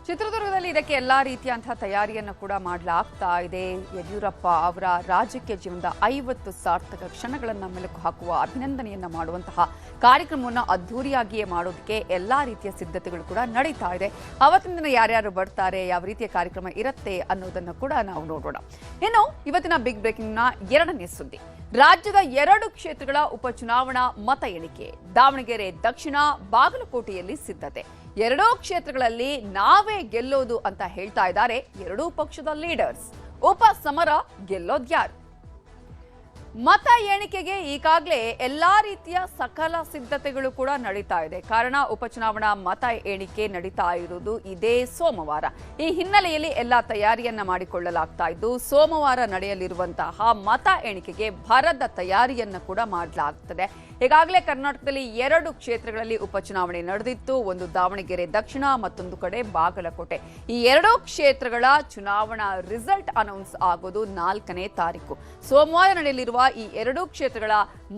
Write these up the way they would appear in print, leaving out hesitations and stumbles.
ಚಿತ್ರದುರ್ಗದಲ್ಲಿ ಇದಕ್ಕೆ ಎಲ್ಲಾ ರೀತಿಯಂತಹ ತಯಾರಿಯನ್ನು ಕೂಡ ಮಾಡಲಾಗ್ತಾ ಇದೆ. ಯಡಿಯೂರಪ್ಪ ಅವರ ರಾಜಕೀಯ ಜೀವನದ 50 ಸಾರ್ಥಕ ಕ್ಷಣಗಳನ್ನು ಮೆಲುಕು ಹಾಕುವ ಅಭಿನಂದನೆಯನ್ನ ಮಾಡುವಂತಹ ಕಾರ್ಯಕ್ರಮವನ್ನು ಅದ್ಧೂರಿಯಾಗಿಯೇ ಮಾಡೋದಕ್ಕೆ ಎಲ್ಲಾ ರೀತಿಯ ಸಿದ್ಧತೆಗಳು ಕೂಡ ನಡೀತಾ ಇದೆ. ಅವತ್ತಿನ ದಿನ ಯಾರ್ಯಾರು ಬರ್ತಾರೆ, ಯಾವ ರೀತಿಯ ಕಾರ್ಯಕ್ರಮ ಇರುತ್ತೆ ಅನ್ನೋದನ್ನು ಕೂಡ ನಾವು ನೋಡೋಣ. ಇನ್ನು ಇವತ್ತಿನ ಬಿಗ್ ಬ್ರೇಕಿಂಗ್ನ ಎರಡನೇ ಸುದ್ದಿ, ರಾಜ್ಯದ 2 ಕ್ಷೇತ್ರಗಳ ಉಪಚುನಾವಣಾ ಮತ ಎಣಿಕೆ. ದಾವಣಗೆರೆ ದಕ್ಷಿಣ, ಬಾಗಲಕೋಟೆಯಲ್ಲಿ ಸಿದ್ಧತೆ. 2 ಕ್ಷೇತ್ರಗಳಲ್ಲಿ ನಾವೇ ಗೆಲ್ಲೋದು ಅಂತ ಹೇಳ್ತಾ ಇದ್ದಾರೆ 2 ಪಕ್ಷದ ಲೀಡರ್ಸ್. ಉಪ ಸಮರ ಗೆಲ್ಲೋದ್ಯಾರು? ಮತ ಎಣಿಕೆಗೆ ಈಗಾಗಲೇ ಎಲ್ಲಾ ರೀತಿಯ ಸಕಲ ಸಿದ್ಧತೆಗಳು ಕೂಡ ನಡೀತಾ ಇದೆ. ಕಾರಣ ಉಪಚುನಾವಣಾ ಮತ ಎಣಿಕೆ ನಡೀತಾ ಇರುವುದು ಇದೇ ಸೋಮವಾರ. ಈ ಹಿನ್ನೆಲೆಯಲ್ಲಿ ಎಲ್ಲಾ ತಯಾರಿಯನ್ನ ಮಾಡಿಕೊಳ್ಳಲಾಗ್ತಾ ಇದ್ದು, ಸೋಮವಾರ ನಡೆಯಲಿರುವಂತಹ ಮತ ಎಣಿಕೆಗೆ ಭರದ ತಯಾರಿಯನ್ನ ಕೂಡ ಮಾಡಲಾಗ್ತದೆ. ಈಗಾಗಲೇ ಕರ್ನಾಟಕದಲ್ಲಿ 2 ಕ್ಷೇತ್ರಗಳಲ್ಲಿ ಉಪಚುನಾವಣೆ ನಡೆದಿತ್ತು. ಒಂದು ದಾವಣಗೆರೆ ದಕ್ಷಿಣ, ಮತ್ತೊಂದು ಕಡೆ ಬಾಗಲಕೋಟೆ. ಈ 2 ಕ್ಷೇತ್ರಗಳ ಚುನಾವಣಾ ರಿಸಲ್ಟ್ ಅನೌನ್ಸ್ ಆಗೋದು 4ನೇ ತಾರೀಕು. ಸೋಮವಾರ ನಡೆಯಲಿರುವ ಈ 2 ಕ್ಷೇತ್ರಗಳ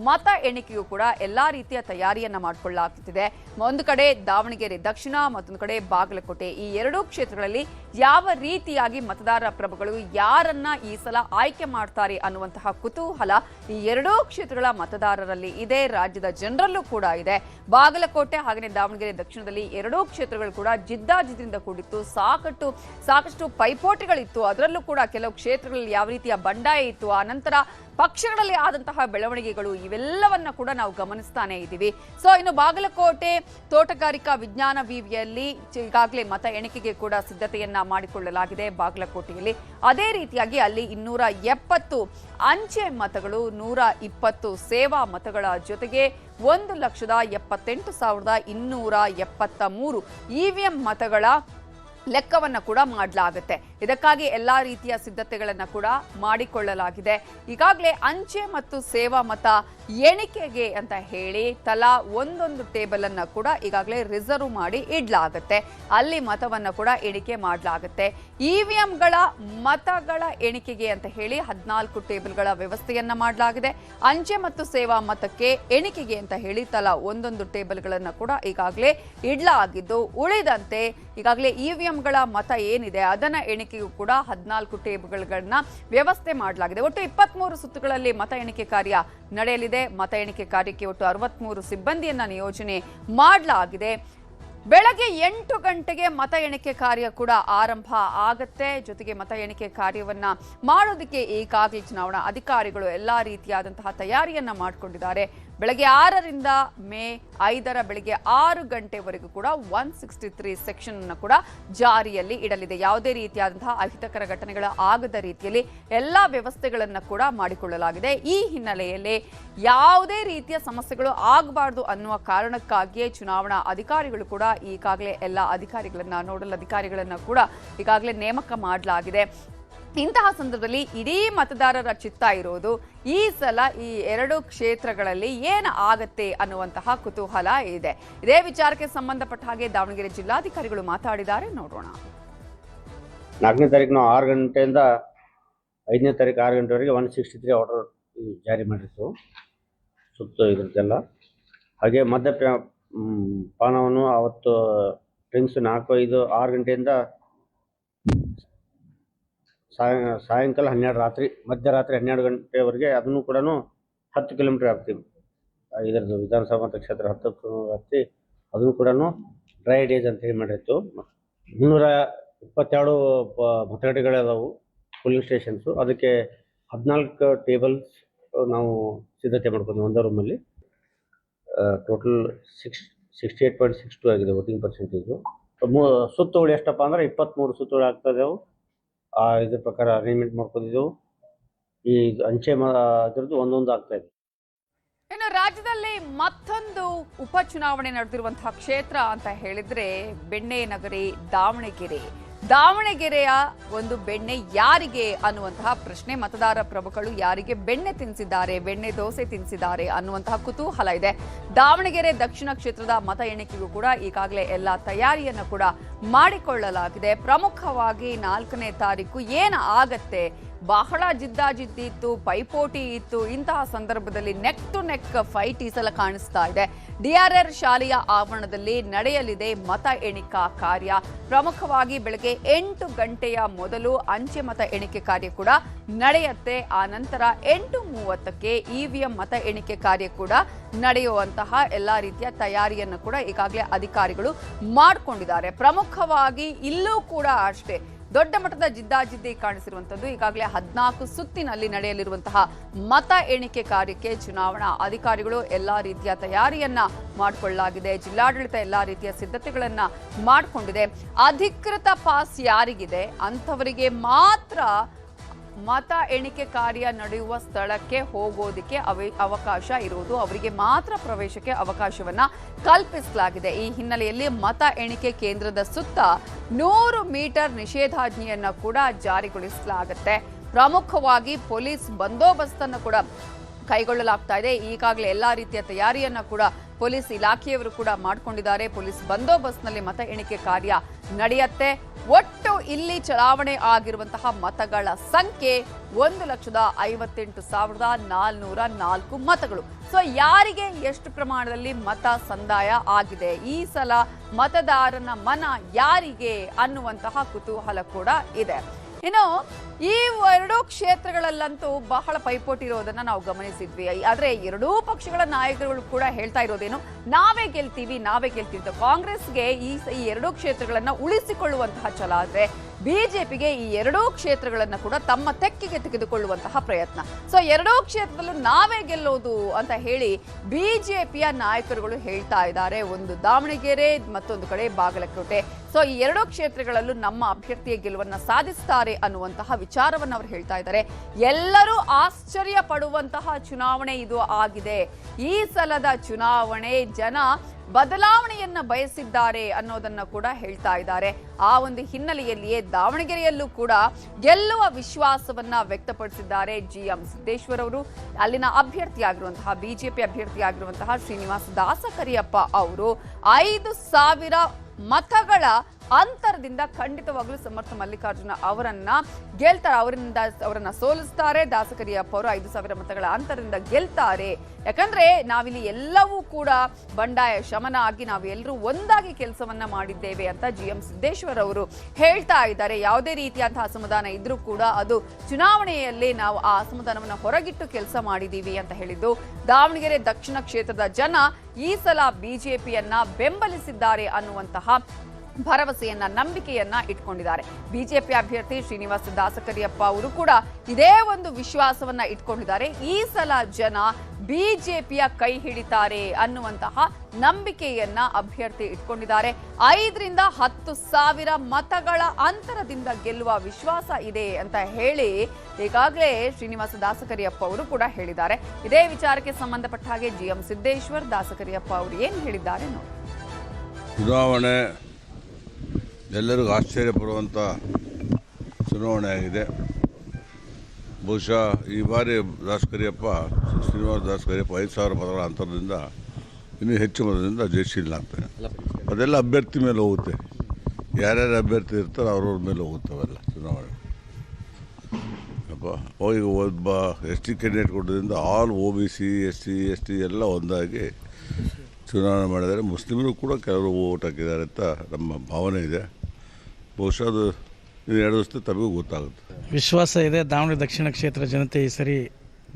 ಮತ ಎಣಿಕೆಯೂ ಕೂಡ ಎಲ್ಲಾ ರೀತಿಯ ತಯಾರಿಯನ್ನ ಮಾಡಿಕೊಳ್ಳಲಾಗುತ್ತಿದೆ. ಒಂದು ಕಡೆ ದಾವಣಗೆರೆ ದಕ್ಷಿಣ, ಮತ್ತೊಂದು ಕಡೆ ಬಾಗಲಕೋಟೆ. ಈ 2 ಕ್ಷೇತ್ರಗಳಲ್ಲಿ ಯಾವ ರೀತಿಯಾಗಿ ಮತದಾರರ ಪ್ರಭುಗಳು ಯಾರನ್ನ ಈ ಸಲ ಆಯ್ಕೆ ಮಾಡ್ತಾರೆ ಅನ್ನುವಂತಹ ಕುತೂಹಲ ಈ 2 ಕ್ಷೇತ್ರಗಳ ಮತದಾರರಲ್ಲಿ ಇದೆ, ರಾಜ್ಯದ ಜನರಲ್ಲೂ ಕೂಡ ಇದೆ. ಬಾಗಲಕೋಟೆ ಹಾಗೆಯೇ ದಾವಣಗೆರೆ ದಕ್ಷಿಣದಲ್ಲಿ 2 ಕ್ಷೇತ್ರಗಳು ಕೂಡ ಜಿದ್ದಾಜಿದ್ದಿಂದ ಕೂಡಿತ್ತು. ಸಾಕಷ್ಟು ಪೈಪೋಟಿಗಳಿತ್ತು. ಅದರಲ್ಲೂ ಕೂಡ ಕೆಲವು ಕ್ಷೇತ್ರಗಳಲ್ಲಿ ಯಾವ ರೀತಿಯ ಬಂಡಾಯ ಇತ್ತು, ಆ ನಂತರ ಪಕ್ಷಗಳಲ್ಲಿ ಆದಂತಹ ಬೆಳವಣಿಗೆಗಳು, ಇವೆಲ್ಲವನ್ನ ಕೂಡ ನಾವು ಗಮನಿಸ್ತಾನೆ ಇದ್ದೀವಿ. ಸೊ ಇನ್ನು ಬಾಗಲಕೋಟೆ ತೋಟಗಾರಿಕಾ ವಿಜ್ಞಾನ ವಿವಿಯಲ್ಲಿ ಈಗಾಗಲೇ ಮತ ಎಣಿಕೆಗೆ ಕೂಡ ಸಿದ್ಧತೆಯನ್ನ ಮಾಡಿಕೊಳ್ಳಲಾಗಿದೆ. ಬಾಗಲಕೋಟೆಯಲ್ಲಿ ಅದೇ ರೀತಿಯಾಗಿ ಅಲ್ಲಿ 270 ಅಂಚೆ ಮತಗಳು, 120 ಸೇವಾ ಮತಗಳ ಜೊತೆಗೆ 1,78,273 ಇವಿಎಂ ಮತಗಳ ಲೆಕ್ಕವನ್ನ ಕೂಡ ಮಾಡಲಾಗುತ್ತೆ. ಇದಕ್ಕಾಗಿ ಎಲ್ಲಾ ರೀತಿಯ ಸಿದ್ಧತೆಗಳನ್ನ ಕೂಡ ಮಾಡಿಕೊಳ್ಳಲಾಗಿದೆ. ಈಗಾಗಲೇ ಅಂಚೆ ಮತ್ತು ಸೇವಾ ಮತ ಎಣಿಕೆಗೆ ಅಂತ ಹೇಳಿ ತಲಾ ಒಂದೊಂದು ಟೇಬಲ್ ಅನ್ನ ಕೂಡ ಈಗಾಗಲೇ ರಿಸರ್ವ್ ಮಾಡಿ ಇಡ್ಲಾಗುತ್ತೆ. ಅಲ್ಲಿ ಮತವನ್ನ ಕೂಡ ಎಣಿಕೆ ಮಾಡಲಾಗುತ್ತೆ. ಇವಿಎಂಗಳ ಮತಗಳ ಎಣಿಕೆಗೆ ಅಂತ ಹೇಳಿ 14 ಟೇಬಲ್ಗಳ ವ್ಯವಸ್ಥೆಯನ್ನ ಮಾಡಲಾಗಿದೆ. ಅಂಚೆ ಮತ್ತು ಸೇವಾ ಮತಕ್ಕೆ ಎಣಿಕೆಗೆ ಅಂತ ಹೇಳಿ ತಲಾ ಒಂದೊಂದು ಟೇಬಲ್ಗಳನ್ನ ಕೂಡ ಈಗಾಗಲೇ ಇಡ್ಲಾಗಿದ್ದು, ಉಳಿದಂತೆ ಈಗಾಗಲೇ ಇವಿಎಂಗಳ ಮತ ಏನಿದೆ ಅದನ್ನ ಎಣಿಕೆಗೂ ಕೂಡ 14 ಟೇಬಲ್ಗಳನ್ನ ವ್ಯವಸ್ಥೆ ಮಾಡಲಾಗಿದೆ. ಒಟ್ಟು 23 ಸುತ್ತುಗಳಲ್ಲಿ ಮತ ಎಣಿಕೆ ಕಾರ್ಯ ನಡೆಯಲಿದೆ. ಮತ ಎಣಿಕೆ ಕಾರ್ಯಕ್ಕೆ ಒಟ್ಟು 63 ಸಿಬ್ಬಂದಿಯನ್ನ ನಿಯೋಜನೆ ಮಾಡಲಾಗಿದೆ. ಬೆಳಗ್ಗೆ 8 ಗಂಟೆಗೆ ಮತ ಎಣಿಕೆ ಕಾರ್ಯ ಕೂಡ ಆರಂಭ ಆಗತ್ತೆ. ಜೊತೆಗೆ ಮತ ಎಣಿಕೆ ಕಾರ್ಯವನ್ನ ಮಾಡೋದಕ್ಕೆ ಈಗಾಗಲೇ ಚುನಾವಣಾ ಅಧಿಕಾರಿಗಳು ಎಲ್ಲಾ ರೀತಿಯಾದಂತಹ ತಯಾರಿಯನ್ನ ಮಾಡಿಕೊಂಡಿದ್ದಾರೆ. ಬೆಳಗ್ಗೆ 6ರಿಂದ ಮೇ 5ರ ಬೆಳಗ್ಗೆ 6 ಗಂಟೆವರೆಗೂ ಕೂಡ 163 ಸೆಕ್ಷನ್ ಅನ್ನು ಕೂಡ ಜಾರಿಯಲ್ಲಿ ಇಡಲಿದೆ. ಯಾವುದೇ ರೀತಿಯಾದಂತಹ ಅಹಿತಕರ ಘಟನೆಗಳ ಆಗದ ರೀತಿಯಲ್ಲಿ ಎಲ್ಲಾ ವ್ಯವಸ್ಥೆಗಳನ್ನ ಕೂಡ ಮಾಡಿಕೊಳ್ಳಲಾಗಿದೆ. ಈ ಹಿನ್ನೆಲೆಯಲ್ಲಿ ಯಾವುದೇ ರೀತಿಯ ಸಮಸ್ಯೆಗಳು ಆಗಬಾರದು ಅನ್ನುವ ಕಾರಣಕ್ಕಾಗಿಯೇ ಚುನಾವಣಾ ಅಧಿಕಾರಿಗಳು ಕೂಡ ಈಗಾಗಲೇ ಎಲ್ಲ ಅಧಿಕಾರಿಗಳನ್ನ, ನೋಡಲ್ ಅಧಿಕಾರಿಗಳನ್ನ ಕೂಡ ಈಗಾಗಲೇ ನೇಮಕ ಮಾಡಲಾಗಿದೆ. ಇಂತಹ ಸಂದರ್ಭದಲ್ಲಿ ಇಡೀ ಮತದಾರರ ಚಿತ್ತ ಇರೋದು ಈ ಸಲ ಈ 2 ಕ್ಷೇತ್ರಗಳಲ್ಲಿ ಏನು ಆಗತ್ತೆ ಅನ್ನುವಂತಹ ಕುತೂಹಲ ಇದೆ. ಇದೇ ವಿಚಾರಕ್ಕೆ ಸಂಬಂಧಪಟ್ಟ ಹಾಗೆ ದಾವಣಗೆರೆ ಜಿಲ್ಲಾಧಿಕಾರಿಗಳು ಮಾತಾಡಿದ್ದಾರೆ, ನೋಡೋಣ. 4ನೇ ತಾರೀಕು ನಾವು 6 ಗಂಟೆಯಿಂದ 5ನೇ ತಾರೀಕು 6 ಗಂಟೆವರೆಗೆ 163 ಆರ್ಡರ್ ಜಾರಿ ಮಾಡಿತ್ತು ಸುತ್ತ ಇದ್ರದ್ದೆಲ್ಲ. ಹಾಗೆ ಮದ್ಯಪಾನವನ್ನು ಅವತ್ತು ಡ್ರಿಂಕ್ಸ್ 4, 5, 6 ಗಂಟೆಯಿಂದ ಸಾಯಂಕಾಲ 12 ಮಧ್ಯರಾತ್ರಿ 12 ಗಂಟೆವರೆಗೆ ಅದನ್ನು ಕೂಡ 10 ಕಿಲೋಮೀಟರ್ ವ್ಯಾಪ್ತಿ, ಇದರದ್ದು ವಿಧಾನಸಭಾ ಮತಕ್ಷೇತ್ರ 10 ವ್ಯಾಪ್ತಿ, ಅದನ್ನು ಕೂಡ ಡ್ರೈ ಡೇಸ್ ಅಂತ ಹೇಳಿ ಮಾಡಿತ್ತು. 322 ಮತಗಟ್ಟೆಗಳಿದಾವು, ಪೋಲಿಂಗ್ ಸ್ಟೇಷನ್ಸು. ಅದಕ್ಕೆ 14 ಟೇಬಲ್ಸ್ ನಾವು ಸಿದ್ಧತೆ ಮಾಡ್ಕೊಂಡು ಒಂದೇ ರೂಮಲ್ಲಿ. ಟೋಟಲ್ 68.62 ಆಗಿದೆ ವೋಟಿಂಗ್ ಪರ್ಸೆಂಟೇಜು. ಸುತ್ತುಗಳು ಎಷ್ಟಪ್ಪ ಅಂದರೆ 23 ಸುತ್ತುಗಳು ಆಗ್ತಾಯಿದ್ದೆವು. ಇದ್ರ ಪ್ರಕಾರ ಅರೇಂಜ್ಮೆಂಟ್ ಮಾಡ್ಕೊಂಡಿದ್ದೆವು. ಈ ಅಂಚೆ ಅದರದ್ದು ಒಂದೊಂದು ಆಗ್ತಾ ಇದೆ. ಇನ್ನು ರಾಜ್ಯದಲ್ಲಿ ಮತ್ತೊಂದು ಉಪಚುನಾವಣೆ ನಡೆದಿರುವಂತಹ ಕ್ಷೇತ್ರ ಅಂತ ಹೇಳಿದ್ರೆ ಬೆಣ್ಣೆ ನಗರಿ ದಾವಣಗೆರೆ. ದಾವಣಗೆರೆಯ ಒಂದು ಬೆಣ್ಣೆ ಯಾರಿಗೆ ಅನ್ನುವಂತಹ ಪ್ರಶ್ನೆ, ಮತದಾರ ಪ್ರಭುಗಳು ಯಾರಿಗೆ ಬೆಣ್ಣೆ ತಿನ್ನಿಸಿದ್ದಾರೆ, ಬೆಣ್ಣೆ ದೋಸೆ ತಿನ್ನಿಸಿದ್ದಾರೆ ಅನ್ನುವಂತಹ ಕುತೂಹಲ ಇದೆ. ದಾವಣಗೆರೆ ದಕ್ಷಿಣ ಕ್ಷೇತ್ರದ ಮತ ಎಣಿಕೆಗೂ ಕೂಡ ಈಗಾಗಲೇ ಎಲ್ಲ ತಯಾರಿಯನ್ನು ಕೂಡ ಮಾಡಿಕೊಳ್ಳಲಾಗಿದೆ. ಪ್ರಮುಖವಾಗಿ 4ನೇ ತಾರೀಕು ಏನು ಆಗತ್ತೆ, ಬಹಳ ಜಿದ್ದಾಜಿದ್ದಿ ಇತ್ತು, ಪೈಪೋಟಿ ಇತ್ತು. ಇಂತಹ ಸಂದರ್ಭದಲ್ಲಿ ನೆಕ್ ಟು ನೆಕ್ ಫೈಟ್ ಈ ಸಲ ಕಾಣಿಸ್ತಾ ಇದೆ. DRR ಶಾಲೆಯ ಆವರಣದಲ್ಲಿ ನಡೆಯಲಿದೆ ಮತ ಎಣಿಕಾ ಕಾರ್ಯ. ಪ್ರಮುಖವಾಗಿ ಬೆಳಗ್ಗೆ 8 ಗಂಟೆಯ ಮೊದಲು ಅಂಚೆ ಮತ ಎಣಿಕೆ ಕಾರ್ಯ ಕೂಡ ನಡೆಯುತ್ತೆ. ಆ ನಂತರ 8:30ಕ್ಕೆ EVM ಮತ ಎಣಿಕೆ ಕಾರ್ಯ ಕೂಡ ನಡೆಯುವಂತಹ ಎಲ್ಲಾ ರೀತಿಯ ತಯಾರಿಯನ್ನು ಕೂಡ ಈಗಾಗಲೇ ಅಧಿಕಾರಿಗಳು ಮಾಡಿಕೊಂಡಿದ್ದಾರೆ. ಪ್ರಮುಖವಾಗಿ ಇಲ್ಲೂ ಕೂಡ ಅಷ್ಟೇ ದೊಡ್ಡ ಮಟ್ಟದ ಜಿದ್ದಾಜಿದ್ದಿ ಕಾಣಿಸಿರುವಂತದ್ದು. ಈಗಾಗಲೇ 14 ಸುತ್ತಿನಲ್ಲಿ ನಡೆಯಲಿರುವಂತಹ ಮತ ಎಣಿಕೆ ಕಾರ್ಯಕ್ಕೆ ಚುನಾವಣಾ ಅಧಿಕಾರಿಗಳು ಎಲ್ಲಾ ರೀತಿಯ ತಯಾರಿಯನ್ನ ಮಾಡಿಕೊಳ್ಳಲಾಗಿದೆ. ಜಿಲ್ಲಾಡಳಿತ ಎಲ್ಲಾ ರೀತಿಯ ಸಿದ್ಧತೆಗಳನ್ನ ಮಾಡಿಕೊಂಡಿದೆ. ಅಧಿಕೃತ ಪಾಸ್ ಯಾರಿಗಿದೆ ಅಂಥವರಿಗೆ ಮಾತ್ರ ಮತ ಎಣಿಕೆ ಕಾರ್ಯ ನಡೆಯುವ ಸ್ಥಳಕ್ಕೆ ಹೋಗೋದಕ್ಕೆ ಅವಕಾಶ ಇರುವುದು. ಅವರಿಗೆ ಮಾತ್ರ ಪ್ರವೇಶಕ್ಕೆ ಅವಕಾಶವನ್ನ ಕಲ್ಪಿಸಲಾಗಿದೆ. ಈ ಹಿನ್ನೆಲೆಯಲ್ಲಿ ಮತ ಎಣಿಕೆ ಕೇಂದ್ರದ ಸುತ್ತ 100 ಮೀಟರ್ ನಿಷೇಧಾಜ್ಞೆಯನ್ನ ಕೂಡ ಜಾರಿಗೊಳಿಸಲಾಗುತ್ತೆ. ಪ್ರಮುಖವಾಗಿ ಪೊಲೀಸ್ ಬಂದೋಬಸ್ತನ್ನು ಕೂಡ ಕೈಗೊಳ್ಳಲಾಗ್ತಾ ಇದೆ. ಈಗಾಗಲೇ ಎಲ್ಲಾ ರೀತಿಯ ತಯಾರಿಯನ್ನ ಕೂಡ ಪೊಲೀಸ್ ಇಲಾಖೆಯವರು ಕೂಡ ಮಾಡಿಕೊಂಡಿದ್ದಾರೆ. ಪೊಲೀಸ್ ಬಂದೋಬಸ್ತ್ನಲ್ಲಿ ಮತ ಎಣಿಕೆ ಕಾರ್ಯ ನಡೆಯುತ್ತೆ. ಒಟ್ಟು ಇಲ್ಲಿ ಚಲಾವಣೆ ಆಗಿರುವಂತಹ ಮತಗಳ ಸಂಖ್ಯೆ 1,58,404 ಮತಗಳು. ಸೊ ಯಾರಿಗೆ ಎಷ್ಟು ಪ್ರಮಾಣದಲ್ಲಿ ಮತ ಸಂದಾಯ ಆಗಿದೆ, ಈ ಸಲ ಮತದಾರನ ಮನ ಯಾರಿಗೆ ಅನ್ನುವಂತಹ ಕುತೂಹಲ ಕೂಡ ಇದೆ. ಇನ್ನು ಈ ಎರಡೂ ಕ್ಷೇತ್ರಗಳಲ್ಲಂತೂ ಬಹಳ ಪೈಪೋಟಿ ಇರೋದನ್ನ ನಾವು ಗಮನಿಸಿದ್ವಿ. ಆದ್ರೆ ಎರಡೂ ಪಕ್ಷಗಳ ನಾಯಕರುಗಳು ಕೂಡ ಹೇಳ್ತಾ ಇರೋದೇನು, ನಾವೇ ಗೆಲ್ತೀವಿ ಅಂತ. ಕಾಂಗ್ರೆಸ್ಗೆ ಈ ಎರಡೂ ಕ್ಷೇತ್ರಗಳನ್ನ ಉಳಿಸಿಕೊಳ್ಳುವಂತಹ ಛಲ ಆದ್ರೆ ಬಿಜೆಪಿಗೆ ಈ ಎರಡೂ ಕ್ಷೇತ್ರಗಳನ್ನ ಕೂಡ ತಮ್ಮ ತೆಕ್ಕೆಗೆ ತೆಗೆದುಕೊಳ್ಳುವಂತಹ ಪ್ರಯತ್ನ. ಸೊ ಎರಡೂ ಕ್ಷೇತ್ರದಲ್ಲೂ ನಾವೇ ಗೆಲ್ಲೋದು ಅಂತ ಹೇಳಿ ಬಿಜೆಪಿಯ ನಾಯಕರುಗಳು ಹೇಳ್ತಾ ಇದ್ದಾರೆ. ಒಂದು ದಾವಣಗೆರೆ, ಮತ್ತೊಂದು ಕಡೆ ಬಾಗಲಕೋಟೆ. ಸೊ ಈ ಎರಡೂ ಕ್ಷೇತ್ರಗಳಲ್ಲೂ ನಮ್ಮ ಅಭ್ಯರ್ಥಿಯ ಗೆಲುವನ್ನ ಸಾಧಿಸ್ತಾರೆ ಅನ್ನುವಂತಹ ವಿಚಾರವನ್ನು ಅವರು ಹೇಳ್ತಾ ಇದ್ದಾರೆ. ಎಲ್ಲರೂ ಆಶ್ಚರ್ಯ ಪಡುವಂತಹ ಚುನಾವಣೆ ಇದು ಆಗಿದೆ. ಈ ಸಲದ ಚುನಾವಣೆ ಜನ ಬದಲಾವಣೆಯನ್ನ ಬಯಸಿದ್ದಾರೆ ಅನ್ನೋದನ್ನ ಕೂಡ ಹೇಳ್ತಾ ಇದ್ದಾರೆ. ಆ ಒಂದು ಹಿನ್ನೆಲೆಯಲ್ಲಿಯೇ ದಾವಣಗೆರೆಯಲ್ಲೂ ಕೂಡ ಗೆಲ್ಲುವ ವಿಶ್ವಾಸವನ್ನ ವ್ಯಕ್ತಪಡಿಸಿದ್ದಾರೆ GM ಸಿದ್ದೇಶ್ವರ್ ಅವರು. ಅಲ್ಲಿನ ಅಭ್ಯರ್ಥಿಯಾಗಿರುವಂತಹ ಬಿಜೆಪಿ ಅಭ್ಯರ್ಥಿಯಾಗಿರುವಂತಹ ಶ್ರೀನಿವಾಸ್ ದಾಸಕರಿಯಪ್ಪ ಅವರು 5,000 ಮತಗಳ ಅಂತರದಿಂದ ಖಂಡಿತವಾಗ್ಲೂ ಸಮರ್ಥ ಮಲ್ಲಿಕಾರ್ಜುನ ಅವರನ್ನ ಗೆಲ್ತಾರೆ. ಅವರನ್ನ ಸೋಲಿಸ್ತಾರೆ. ದಾಸಕರಿಯಪ್ಪ ಅವರು 5,000 ಮತಗಳ ಅಂತರದಿಂದ ಗೆಲ್ತಾರೆ. ಯಾಕಂದ್ರೆ ನಾವಿಲ್ಲಿ ಎಲ್ಲವೂ ಕೂಡ ಬಂಡಾಯ ಶಮನ ಆಗಿ ನಾವೆಲ್ಲರೂ ಒಂದಾಗಿ ಕೆಲಸವನ್ನ ಮಾಡಿದ್ದೇವೆ ಅಂತ GM ಸಿದ್ದೇಶ್ವರ್ ಅವರು ಹೇಳ್ತಾ ಇದ್ದಾರೆ. ಯಾವುದೇ ರೀತಿಯಾದಂತಹ ಅಸಮಾಧಾನ ಇದ್ರೂ ಕೂಡ ಅದು ಚುನಾವಣೆಯಲ್ಲಿ ನಾವು ಆ ಅಸಮಾಧಾನವನ್ನ ಹೊರಗಿಟ್ಟು ಕೆಲಸ ಮಾಡಿದೀವಿ ಅಂತ ಹೇಳಿದ್ದು. ದಾವಣಗೆರೆ ದಕ್ಷಿಣ ಕ್ಷೇತ್ರದ ಜನ ಈ ಸಲ ಬಿಜೆಪಿಯನ್ನ ಬೆಂಬಲಿಸಿದ್ದಾರೆ ಅನ್ನುವಂತಹ ಭರವಸೆಯನ್ನ, ನಂಬಿಕೆಯನ್ನ ಇಟ್ಕೊಂಡಿದ್ದಾರೆ. ಬಿಜೆಪಿ ಅಭ್ಯರ್ಥಿ ಶ್ರೀನಿವಾಸ ದಾಸಕರಿಯಪ್ಪ ಅವರು ಕೂಡ ಇದೇ ಒಂದು ವಿಶ್ವಾಸವನ್ನ ಇಟ್ಕೊಂಡಿದ್ದಾರೆ. ಈ ಸಲ ಜನ ಬಿಜೆಪಿಯ ಕೈ ಹಿಡಿತಾರೆ ಅನ್ನುವಂತಹ ನಂಬಿಕೆಯನ್ನ ಅಭ್ಯರ್ಥಿ ಇಟ್ಕೊಂಡಿದ್ದಾರೆ. 5,000-10,000 ಮತಗಳ ಅಂತರದಿಂದ ಗೆಲ್ಲುವ ವಿಶ್ವಾಸ ಇದೆ ಅಂತ ಹೇಳಿ ಈಗಾಗಲೇ ಶ್ರೀನಿವಾಸ ದಾಸಕರಿಯಪ್ಪ ಅವರು ಕೂಡ ಹೇಳಿದ್ದಾರೆ. ಇದೇ ವಿಚಾರಕ್ಕೆ ಸಂಬಂಧಪಟ್ಟ ಹಾಗೆ GM ಸಿದ್ದೇಶ್ವರ್, ದಾಸಕರಿಯಪ್ಪ ಅವರು ಏನು ಹೇಳಿದ್ದಾರೆ ನೋಡಿ. ಚುನಾವಣೆ ಎಲ್ಲರಿಗೂ ಆಶ್ಚರ್ಯ ಪಡುವಂಥ ಚುನಾವಣೆ ಆಗಿದೆ. ಬಹುಶಃ ಈ ಬಾರಿ ಶ್ರೀನಿವಾಸ ದಾಸಕರಿಯಪ್ಪ 5,000 ಮತಗಳ ಅಂತರದಿಂದ ಇನ್ನೂ ಹೆಚ್ಚು ಮತದಿಂದ ಜಯಶೀಲ ಆಗ್ತಾರೆ. ಅದೆಲ್ಲ ಅಭ್ಯರ್ಥಿ ಮೇಲೆ ಹೋಗುತ್ತೆ. ಯಾರ್ಯಾರು ಅಭ್ಯರ್ಥಿ ಇರ್ತಾರೆ ಅವ್ರವ್ರ ಮೇಲೆ ಹೋಗುತ್ತೆ ಅವೆಲ್ಲ ಚುನಾವಣೆ. ಈಗ ಒಬ್ಬ ST ಕ್ಯಾಂಡಿಡೇಟ್ ಕೊಟ್ಟದಿಂದ ಆಲ್ OBC SC ST ಎಲ್ಲ ಒಂದಾಗಿ ಚುನಾವಣೆ ಮಾಡಿದ್ದಾರೆ. ಮುಸ್ಲಿಮರು ಕೂಡ ಕೆಲವರು ಓಟ್ ಹಾಕಿದ್ದಾರೆ ಅಂತ ನಮ್ಮ ಭಾವನೆ ಇದೆ. ಬಹುಶಃ ಅದು 2 ದಿವಸದ ತಮಗೂ ಗೊತ್ತಾಗುತ್ತೆ. ವಿಶ್ವಾಸ ಇದೆ. ದಾವಣಗೆರೆ ದಕ್ಷಿಣ ಕ್ಷೇತ್ರ ಜನತೆ ಈ ಸರಿ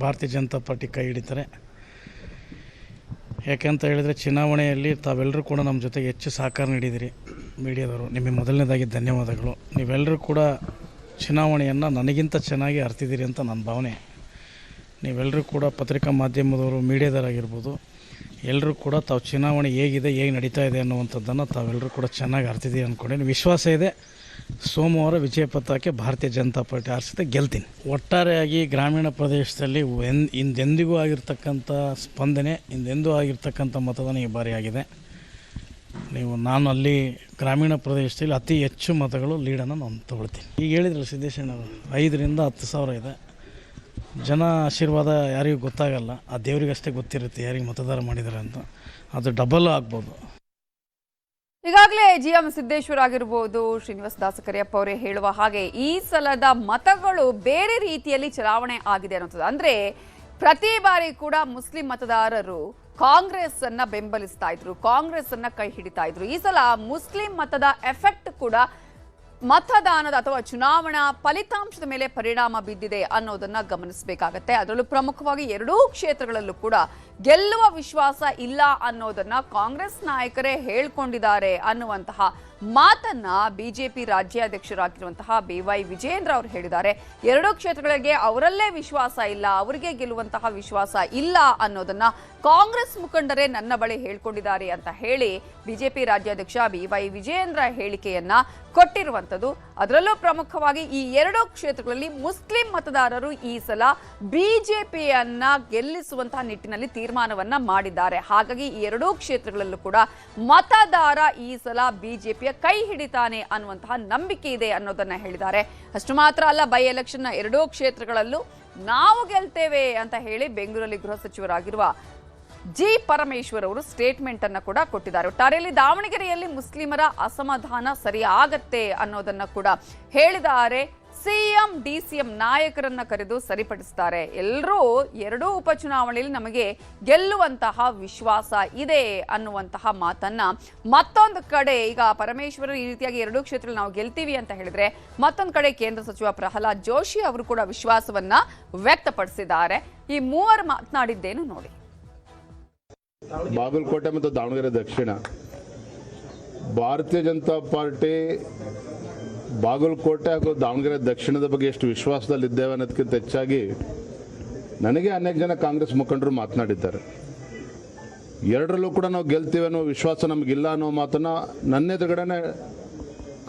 ಭಾರತೀಯ ಜನತಾ ಪಾರ್ಟಿ ಕೈ ಹಿಡಿತಾರೆ. ಯಾಕೆಂತ ಹೇಳಿದರೆ ಚುನಾವಣೆಯಲ್ಲಿ ತಾವೆಲ್ಲರೂ ಕೂಡ ನಮ್ಮ ಜೊತೆಗೆ ಹೆಚ್ಚು ಸಹಕಾರ ನೀಡಿದಿರಿ. ಮೀಡಿಯಾದವರು ನಿಮಗೆ ಮೊದಲನೇದಾಗಿ ಧನ್ಯವಾದಗಳು. ನೀವೆಲ್ಲರೂ ಕೂಡ ಚುನಾವಣೆಯನ್ನು ನನಗಿಂತ ಚೆನ್ನಾಗಿ ಅರ್ತಿದ್ದೀರಿ ಅಂತ ನನ್ನ ಭಾವನೆ. ನೀವೆಲ್ಲರೂ ಕೂಡ ಪತ್ರಿಕಾ ಮಾಧ್ಯಮದವರು, ಮೀಡಿಯಾದವರಾಗಿರ್ಬೋದು, ಎಲ್ಲರೂ ಕೂಡ ತಾವು ಚುನಾವಣೆ ಹೇಗಿದೆ, ಹೇಗೆ ನಡೀತಾ ಇದೆ ಅನ್ನುವಂಥದ್ದನ್ನು ತಾವೆಲ್ಲರೂ ಕೂಡ ಚೆನ್ನಾಗಿ ಅರ್ತಿದ್ದೀರಿ ಅಂದ್ಕೊಂಡು ವಿಶ್ವಾಸ ಇದೆ. ಸೋಮವಾರ ವಿಜಯ ಪತಾಕೆ ಭಾರತೀಯ ಜನತಾ ಪಾರ್ಟಿ ಆರಿಸಿದೆ, ಗೆಲ್ತೀನಿ. ಒಟ್ಟಾರೆಯಾಗಿ ಗ್ರಾಮೀಣ ಪ್ರದೇಶದಲ್ಲಿ ಹಿಂದೆಂದಿಗೂ ಆಗಿರ್ತಕ್ಕಂಥ ಸ್ಪಂದನೆ, ಹಿಂದೆಂದೂ ಆಗಿರ್ತಕ್ಕಂಥ ಮತದಾನ ಈ ಬಾರಿ ಆಗಿದೆ. ನಾನು ಅಲ್ಲಿ ಗ್ರಾಮೀಣ ಪ್ರದೇಶದಲ್ಲಿ ಅತಿ ಹೆಚ್ಚು ಮತಗಳು ಲೀಡನ್ನು ನಾನು ತಗೊಳ್ತೀನಿ. ಈಗ ಹೇಳಿದ್ರಲ್ಲ ಸಿದ್ದೇಶಣ್ಣವರು 5,000-10,000 ಇದೆ. ಜನ ಆಶೀರ್ವಾದ ಯಾರಿಗೂ ಗೊತ್ತಾಗಲ್ಲ, ಆ ದೇವರಿಗಷ್ಟೇ ಗೊತ್ತಿರುತ್ತೆ ಯಾರಿಗೆ ಮತದಾರ ಮಾಡಿದ್ದಾರೆ ಅಂತ. ಅದು ಡಬಲ್ ಆಗ್ಬೋದು. ಈಗಾಗಲೇ GM ಸಿದ್ದೇಶ್ವರ್ ಆಗಿರ್ಬೋದು, ಶ್ರೀನಿವಾಸ ದಾಸಕರಿಯಪ್ಪ ಅವರೇ ಹೇಳುವ ಹಾಗೆ ಈ ಸಲದ ಮತಗಳು ಬೇರೆ ರೀತಿಯಲ್ಲಿ ಚಲಾವಣೆ ಆಗಿದೆ ಅನ್ನೋದು. ಅಂದ್ರೆ ಪ್ರತಿ ಬಾರಿ ಕೂಡ ಮುಸ್ಲಿಂ ಮತದಾರರು ಕಾಂಗ್ರೆಸ್ ಅನ್ನ ಬೆಂಬಲಿಸ್ತಾ ಇದ್ರು, ಕಾಂಗ್ರೆಸ್ ಅನ್ನ ಕೈ ಹಿಡಿತಾ ಇದ್ರು. ಈ ಸಲ ಮುಸ್ಲಿಂ ಮತದ ಎಫೆಕ್ಟ್ ಕೂಡ ಮತದಾನದ ಅಥವಾ ಚುನಾವಣಾ ಫಲಿತಾಂಶದ ಮೇಲೆ ಪರಿಣಾಮ ಬಿದ್ದಿದೆ ಅನ್ನೋದನ್ನ ಗಮನಿಸಬೇಕಾಗತ್ತೆ. ಅದರಲ್ಲೂ ಪ್ರಮುಖವಾಗಿ ಎರಡೂ ಕ್ಷೇತ್ರಗಳಲ್ಲೂ ಕೂಡ ಗೆಲ್ಲುವ ವಿಶ್ವಾಸ ಇಲ್ಲ ಅನ್ನೋದನ್ನ ಕಾಂಗ್ರೆಸ್ ನಾಯಕರೇ ಹೇಳ್ಕೊಂಡಿದ್ದಾರೆ ಅನ್ನುವಂತಹ ಮಾತನ್ನ ಬಿಜೆಪಿ ರಾಜ್ಯಾಧ್ಯಕ್ಷರಾಗಿರುವಂತಹ BY ವಿಜೇಂದ್ರ ಅವರು ಹೇಳಿದ್ದಾರೆ. ಎರಡೂ ಕ್ಷೇತ್ರಗಳಿಗೆ ಅವರಲ್ಲೇ ವಿಶ್ವಾಸ ಇಲ್ಲ, ಅವರಿಗೆ ಗೆಲ್ಲುವಂತಹ ವಿಶ್ವಾಸ ಇಲ್ಲ ಅನ್ನೋದನ್ನ ಕಾಂಗ್ರೆಸ್ ಮುಖಂಡರೇ ನನ್ನ ಬಳಿ ಹೇಳ್ಕೊಂಡಿದ್ದಾರೆ ಅಂತ ಹೇಳಿ ಬಿಜೆಪಿ ರಾಜ್ಯಾಧ್ಯಕ್ಷ BY ವಿಜೇಂದ್ರ ಹೇಳಿಕೆಯನ್ನ ಕೊಟ್ಟಿರುವಂತದ್ದು. ಅದರಲ್ಲೂ ಪ್ರಮುಖವಾಗಿ ಈ ಎರಡೂ ಕ್ಷೇತ್ರಗಳಲ್ಲಿ ಮುಸ್ಲಿಂ ಮತದಾರರು ಈ ಸಲ ಬಿಜೆಪಿಯನ್ನ ಗೆಲ್ಲಿಸುವಂತಹ ನಿಟ್ಟಿನಲ್ಲಿ ತೀರ್ಮಾನವನ್ನ ಮಾಡಿದ್ದಾರೆ. ಹಾಗಾಗಿ ಈ ಎರಡೂ ಕ್ಷೇತ್ರಗಳಲ್ಲೂ ಕೂಡ ಮತದಾರ ಈ ಸಲ ಬಿಜೆಪಿಯ ಕೈ ಹಿಡಿತಾನೆ ಅನ್ನುವಂತಹ ನಂಬಿಕೆ ಇದೆ ಅನ್ನೋದನ್ನ ಹೇಳಿದ್ದಾರೆ. ಅಷ್ಟು ಮಾತ್ರ ಅಲ್ಲ, ಬೈ ಎಲೆಕ್ಷನ್ನ ಎರಡೂ ಕ್ಷೇತ್ರಗಳಲ್ಲೂ ನಾವು ಗೆಲ್ತೇವೆ ಅಂತ ಹೇಳಿ ಬೆಂಗಳೂರಲ್ಲಿ ಗೃಹ ಸಚಿವರಾಗಿರುವ ಜಿ ಪರಮೇಶ್ವರ್ ಅವರು ಸ್ಟೇಟ್ಮೆಂಟ್ ಅನ್ನ ಕೂಡ ಕೊಟ್ಟಿದ್ದಾರೆ. ಒಟ್ಟಾರೆಯಲ್ಲಿ ದಾವಣಗೆರೆಯಲ್ಲಿ ಮುಸ್ಲಿಮರ ಅಸಮಾಧಾನ ಸರಿಯಾಗತ್ತೆ ಅನ್ನೋದನ್ನ ಕೂಡ ಹೇಳಿದ್ದಾರೆ. ಸಿಎಂ DCM ನಾಯಕರನ್ನ ಕರೆದು ಸರಿಪಡಿಸ್ತಾರೆ. ಎಲ್ಲರೂ ಎರಡೂ ಉಪಚುನಾವಣೆಯಲ್ಲಿ ನಮಗೆ ಗೆಲ್ಲುವಂತಹ ವಿಶ್ವಾಸ ಇದೆ ಅನ್ನುವಂತಹ ಮಾತನ್ನ ಮತ್ತೊಂದು ಕಡೆ ಈಗ ಪರಮೇಶ್ವರ್ ಈ ರೀತಿಯಾಗಿ ಎರಡೂ ಕ್ಷೇತ್ರದಲ್ಲಿ ನಾವು ಗೆಲ್ತೀವಿ ಅಂತ ಹೇಳಿದ್ರೆ, ಮತ್ತೊಂದು ಕಡೆ ಕೇಂದ್ರ ಸಚಿವ ಪ್ರಹ್ಲಾದ್ ಜೋಶಿ ಅವರು ಕೂಡ ವಿಶ್ವಾಸವನ್ನ ವ್ಯಕ್ತಪಡಿಸಿದ್ದಾರೆ. ಈ ಮೂವರು ಮಾತನಾಡಿದ್ದೇನು ನೋಡಿ. ಬಾಗಲಕೋಟೆ ಮತ್ತು ದಾವಣಗೆರೆ ದಕ್ಷಿಣ ಭಾರತೀಯ ಜನತಾ ಪಾರ್ಟಿ ಬಾಗಲಕೋಟೆ ಹಾಗೂ ದಾವಣಗೆರೆ ದಕ್ಷಿಣದ ಬಗ್ಗೆ ಎಷ್ಟು ವಿಶ್ವಾಸದಲ್ಲಿದ್ದೇವೆ ಅನ್ನೋದಕ್ಕಿಂತ ಹೆಚ್ಚಾಗಿ ನನಗೆ ಅನೇಕ ಜನ ಕಾಂಗ್ರೆಸ್ ಮುಖಂಡರು ಮಾತನಾಡಿದ್ದಾರೆ. ಎರಡರಲ್ಲೂ ಕೂಡ ನಾವು ಗೆಲ್ತೀವಿ ಅನ್ನೋ ವಿಶ್ವಾಸ ನಮಗಿಲ್ಲ ಅನ್ನೋ ಮಾತನ್ನು ನನ್ನ ಎದುರುಗಡೆನೆ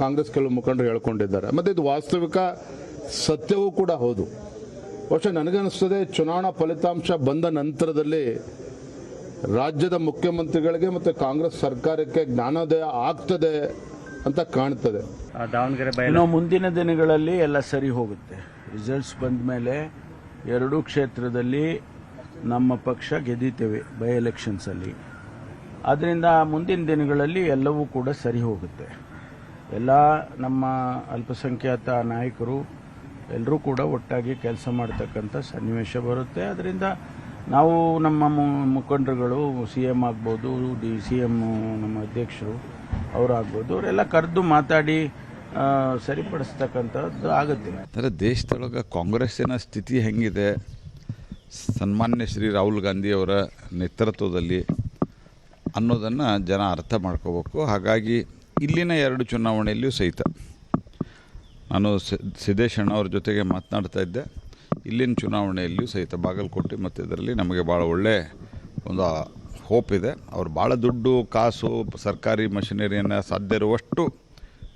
ಕಾಂಗ್ರೆಸ್ ಕೆಲವು ಮುಖಂಡರು ಹೇಳ್ಕೊಂಡಿದ್ದಾರೆ. ಮತ್ತು ಇದು ವಾಸ್ತವಿಕ ಸತ್ಯವೂ ಕೂಡ ಹೌದು. ಬಹುಶಃ ನನಗನ್ನಿಸ್ತದೆ ಚುನಾವಣಾ ಫಲಿತಾಂಶ ಬಂದ ನಂತರದಲ್ಲಿ ರಾಜ್ಯದ ಮುಖ್ಯಮಂತ್ರಿಗಳಿಗೆ ಮತ್ತು ಕಾಂಗ್ರೆಸ್ ಸರ್ಕಾರಕ್ಕೆ ಜ್ಞಾನೋದಯ ಆಗ್ತದೆ ಅಂತ ಕಾಣ್ತದೆ. ಇನ್ನು ಮುಂದಿನ ದಿನಗಳಲ್ಲಿ ಎಲ್ಲ ಸರಿ ಹೋಗುತ್ತೆ. ರಿಸಲ್ಟ್ಸ್ ಬಂದ ಮೇಲೆ ಎರಡೂ ಕ್ಷೇತ್ರದಲ್ಲಿ ನಮ್ಮ ಪಕ್ಷ ಗೆದ್ದೀತೇವೆ ಬೈ ಎಲೆಕ್ಷನ್ಸಲ್ಲಿ. ಆದ್ದರಿಂದ ಮುಂದಿನ ದಿನಗಳಲ್ಲಿ ಎಲ್ಲವೂ ಕೂಡ ಸರಿ ಹೋಗುತ್ತೆ. ಎಲ್ಲ ನಮ್ಮ ಅಲ್ಪಸಂಖ್ಯಾತ ನಾಯಕರು ಎಲ್ಲರೂ ಕೂಡ ಒಟ್ಟಾಗಿ ಕೆಲಸ ಮಾಡ್ತಕ್ಕಂಥ ಸನ್ನಿವೇಶ ಬರುತ್ತೆ. ಅದರಿಂದ ನಾವು ನಮ್ಮ ಮುಖಂಡರುಗಳು CM ಆಗ್ಬೋದು, CM ನಮ್ಮ ಅಧ್ಯಕ್ಷರು ಅವರಾಗ್ಬೋದು, ಅವರೆಲ್ಲ ಕರೆದು ಮಾತಾಡಿ ಸರಿಪಡಿಸ್ತಕ್ಕಂಥದ್ದು ಆಗುತ್ತೆ. ಅಂದರೆ ದೇಶದೊಳಗೆ ಕಾಂಗ್ರೆಸ್ಸಿನ ಸ್ಥಿತಿ ಹೆಂಗಿದೆ, ಸನ್ಮಾನ್ಯ ಶ್ರೀ ರಾಹುಲ್ ಗಾಂಧಿಯವರ ನೇತೃತ್ವದಲ್ಲಿ ಅನ್ನೋದನ್ನು ಜನ ಅರ್ಥ ಮಾಡ್ಕೋಬೇಕು. ಹಾಗಾಗಿ ಇಲ್ಲಿನ ಎರಡು ಚುನಾವಣೆಯಲ್ಲಿಯೂ ಸಹಿತ ನಾನು ಸಿದ್ದೇಶಣ್ಣ ಅವ್ರ ಜೊತೆಗೆ ಮಾತನಾಡ್ತಾ ಇದ್ದೆ. ಇಲ್ಲಿನ ಚುನಾವಣೆಯಲ್ಲಿಯೂ ಸಹಿತ ಬಾಗಲಕೋಟೆ ಮತ್ತು ಇದರಲ್ಲಿ ನಮಗೆ ಭಾಳ ಒಳ್ಳೆಯ ಒಂದು ಹೋಪ್ ಇದೆ. ಅವ್ರು ಭಾಳ ದುಡ್ಡು ಕಾಸು ಸರ್ಕಾರಿ ಮಷಿನರಿಯನ್ನು ಸಾಧ್ಯ ಇರುವಷ್ಟು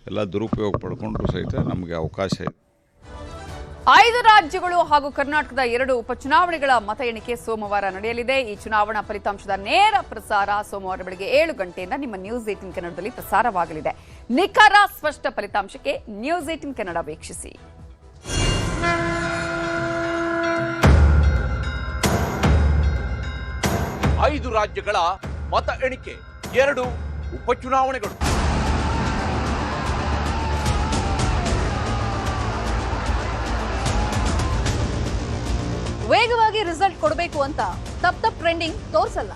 ಎಲ್ಲ ದುರುಪಯೋಗ ಪಡ್ಕೊಂಡ್ರು ಸಹಿತ ನಮಗೆ ಅವಕಾಶ ಇದೆ. 5 ರಾಜ್ಯಗಳು ಹಾಗೂ ಕರ್ನಾಟಕದ 2 ಉಪಚುನಾವಣೆಗಳ ಮತ ಎಣಿಕೆ ಸೋಮವಾರ ನಡೆಯಲಿದೆ. ಈ ಚುನಾವಣಾ ಫಲಿತಾಂಶದ ನೇರ ಪ್ರಸಾರ ಸೋಮವಾರ ಬೆಳಗ್ಗೆ 7 ಗಂಟೆಯಿಂದ ನಿಮ್ಮ ನ್ಯೂಸ್ 18 ಕನ್ನಡದಲ್ಲಿ ಪ್ರಸಾರವಾಗಲಿದೆ. ನಿಖರ ಸ್ಪಷ್ಟ ಫಲಿತಾಂಶಕ್ಕೆ ನ್ಯೂಸ್ 18 ಕನ್ನಡ ವೀಕ್ಷಿಸಿ. 5 ರಾಜ್ಯಗಳ ಮತ ಎಣಿಕೆ, 2 ಉಪಚುನಾವಣೆಗಳು. ವೇಗವಾಗಿ ರಿಸಲ್ಟ್ ಕೊಡಬೇಕು ಅಂತ ತಪ್ಪ ಟ್ರೆಂಡಿಂಗ್ ತೋರಿಸಲ್ಲ.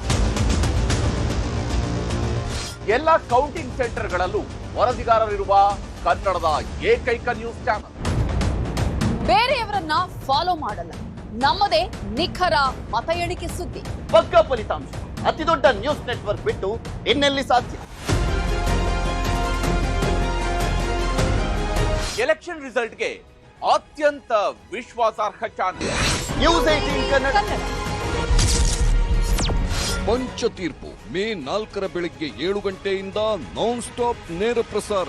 ಎಲ್ಲ ಕೌಂಟಿಂಗ್ ಸೆಂಟರ್ಗಳಲ್ಲೂ ವರದಿಗಾರರಿರುವ ಕನ್ನಡದ ಏಕೈಕ ನ್ಯೂಸ್ ಚಾನಲ್. ಬೇರೆಯವರನ್ನ ಫಾಲೋ ಮಾಡಲ್ಲ, ನಮ್ಮದೇ ನಿಖರ ಮತ ಎಣಿಕೆ ಸುದ್ದಿ. ಪಕ್ಕಾ ಫಲಿತಾಂಶ ಅತಿ ದೊಡ್ಡ ನ್ಯೂಸ್ ನೆಟ್ವರ್ಕ್ ಬಿಟ್ಟು ಇನ್ನೆಲ್ಲಿ ಸಾಧ್ಯ? ಎಲೆಕ್ಷನ್ ರಿಸಲ್ಟ್ಗೆ ಅತ್ಯಂತ ವಿಶ್ವಾಸಾರ್ಹ ಚಾನಲ್ ನ್ಯೂಸ್ 18 ಕನ್ನಡ. ಪಂಚ ತೀರ್ಪು ಮೇ 4 ಬೆಳಗ್ಗೆ 7 ಗಂಟೆಯಿಂದ ನಾನ್ ಸ್ಟಾಪ್ ನೇರ ಪ್ರಸಾರ.